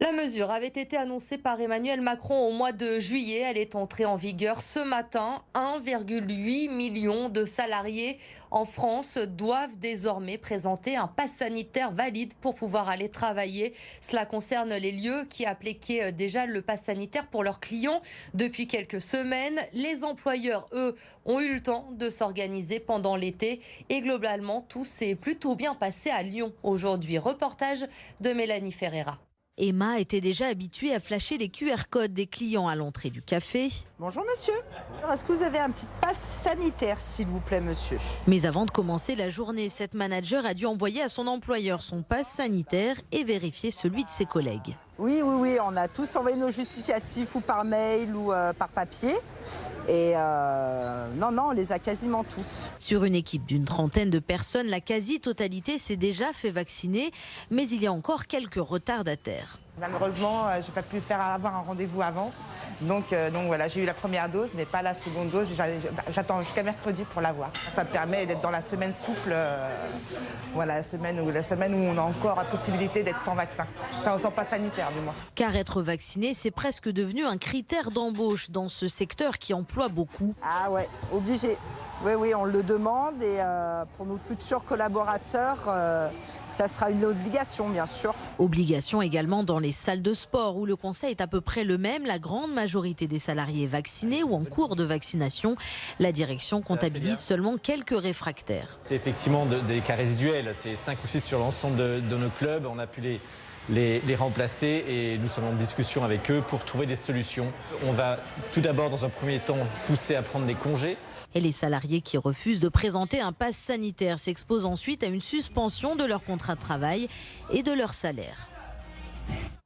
La mesure avait été annoncée par Emmanuel Macron au mois de juillet. Elle est entrée en vigueur ce matin. 1,8 million de salariés en France doivent désormais présenter un pass sanitaire valide pour pouvoir aller travailler. Cela concerne les lieux qui appliquaient déjà le pass sanitaire pour leurs clients depuis quelques semaines. Les employeurs, eux, ont eu le temps de s'organiser pendant l'été et globalement, tout s'est plutôt bien passé à Lyon aujourd'hui. Reportage de Mélanie Ferreira. Emma était déjà habituée à flasher les QR codes des clients à l'entrée du café. Bonjour monsieur, est-ce que vous avez un petit pass sanitaire s'il vous plaît monsieur? Mais avant de commencer la journée, cette manager a dû envoyer à son employeur son pass sanitaire et vérifier celui de ses collègues. Oui, on a tous envoyé nos justificatifs ou par mail ou par papier. Et non, on les a quasiment tous. Sur une équipe d'une trentaine de personnes, la quasi-totalité s'est déjà fait vacciner, mais il y a encore quelques retardataires. Malheureusement, je n'ai pas pu avoir un rendez-vous avant. Donc voilà, j'ai eu la première dose, mais pas la seconde dose. J'attends jusqu'à mercredi pour l'avoir. Ça me permet d'être dans la semaine souple, voilà, la semaine où on a encore la possibilité d'être sans vaccin. Ça ne sent pas sanitaire, du moins. Car être vacciné, c'est presque devenu un critère d'embauche dans ce secteur qui emploie beaucoup. Ah ouais, obligé. Oui, on le demande et pour nos futurs collaborateurs, ça sera une obligation bien sûr. Obligation également dans les salles de sport où le conseil est à peu près le même. La grande majorité des salariés vaccinés ou en cours de vaccination. La direction comptabilise seulement quelques réfractaires. C'est effectivement des cas résiduels, c'est 5 ou 6 sur l'ensemble de nos clubs. On a pu les remplacer et nous sommes en discussion avec eux pour trouver des solutions. On va tout d'abord dans un premier temps pousser à prendre des congés. Et les salariés qui refusent de présenter un pass sanitaire s'exposent ensuite à une suspension de leur contrat de travail et de leur salaire.